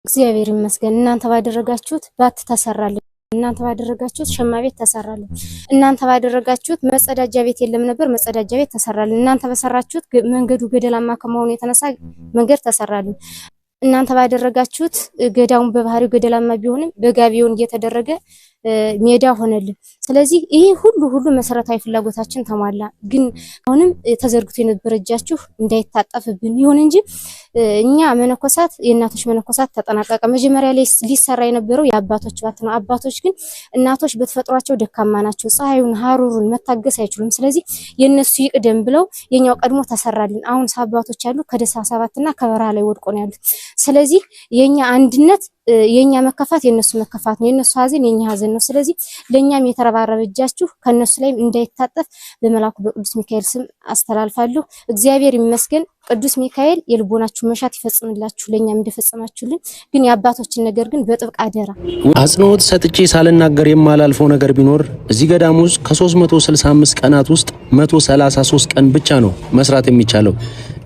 እግዚአብሔር ይመስገን። እናንተ ባደረጋችሁት ባት ተሰራልን። እናንተ ባደረጋችሁት ሸማ ቤት ተሰራልን። እናንተ ባደረጋችሁት መጸዳጃ ቤት የለም ነበር፣ መጸዳጃ ቤት ተሰራልን። እናንተ በሰራችሁት መንገዱ ገደላማ ከመሆኑ የተነሳ መንገድ ተሰራልን። እናንተ ባደረጋችሁት ገዳውን በባህሪው ገደላማ ቢሆንም በጋቢውን እየተደረገ ሜዳ ሆነልን። ስለዚህ ይሄ ሁሉ መሰረታዊ ፍላጎታችን ተሟላ። ግን አሁንም ተዘርግቶ የነበረ እጃችሁ እንዳይታጠፍብን ይሁን እንጂ እኛ መነኮሳት የእናቶች መነኮሳት ተጠናቀቀ። መጀመሪያ ላይ ሊሰራ የነበረው የአባቶች ባት ነው። አባቶች ግን እናቶች በተፈጥሯቸው ደካማ ናቸው። ፀሐዩን ሀሩሩን መታገስ አይችሉም። ስለዚህ የነሱ ይቅደም ብለው የኛው ቀድሞ ተሰራልን። አሁን አባቶች ያሉ ከደሳ 7 እና ከበረሃ ላይ ወድቆ ነው ያሉት። ስለዚህ የኛ አንድነት የኛ መከፋት የነሱ መከፋት ነው፣ የነሱ ሀዘን የኛ ሀዘን ነው። ስለዚህ ለኛም የተረባረበ እጃችሁ ከነሱ ላይ እንዳይታጠፍ በመላኩ በቅዱስ ሚካኤል ስም አስተላልፋለሁ። እግዚአብሔር ይመስገን። ቅዱስ ሚካኤል የልቦናችሁ መሻት ይፈጽምላችሁ፣ ለኛም እንደፈጸማችሁልን። ግን የአባቶችን ነገር ግን በጥብቅ አደራ አጽንኦት ሰጥቼ ሳልናገር የማላልፈው ነገር ቢኖር እዚህ ገዳም ውስጥ ከ365 ቀናት ውስጥ 133 ቀን ብቻ ነው መስራት የሚቻለው።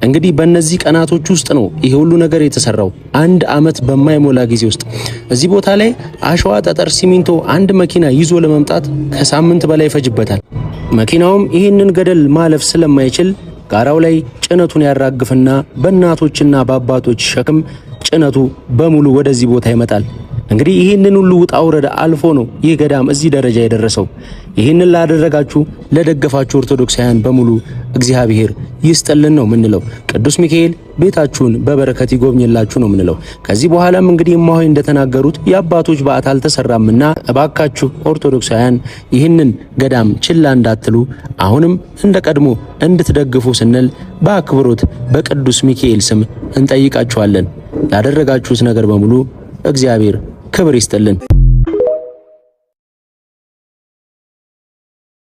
እንግዲህ በእነዚህ ቀናቶች ውስጥ ነው ይሄ ሁሉ ነገር የተሰራው። አንድ አመት በማይሞላ ጊዜ ውስጥ እዚህ ቦታ ላይ አሸዋ፣ ጠጠር፣ ሲሚንቶ አንድ መኪና ይዞ ለመምጣት ከሳምንት በላይ ይፈጅበታል። መኪናውም ይህንን ገደል ማለፍ ስለማይችል ጋራው ላይ ጭነቱን ያራግፍና በእናቶችና በአባቶች ሸክም ጭነቱ በሙሉ ወደዚህ ቦታ ይመጣል። እንግዲህ ይህንን ሁሉ ውጣ ውረድ አልፎ ነው ይህ ገዳም እዚህ ደረጃ የደረሰው። ይህንን ላደረጋችሁ ለደገፋችሁ ኦርቶዶክሳውያን በሙሉ እግዚአብሔር ይስጥልን ነው ምንለው። ቅዱስ ሚካኤል ቤታችሁን በበረከት ይጎብኝላችሁ ነው ምንለው። ከዚህ በኋላም እንግዲህ እማሆይ እንደተናገሩት የአባቶች በዓት አልተሰራምና እባካችሁ ኦርቶዶክሳውያን ይህንን ገዳም ችላ እንዳትሉ፣ አሁንም እንደ ቀድሞ እንድትደግፉ ስንል በአክብሮት በቅዱስ ሚካኤል ስም እንጠይቃችኋለን። ያደረጋችሁት ነገር በሙሉ እግዚአብሔር ክብር ይስጥልን።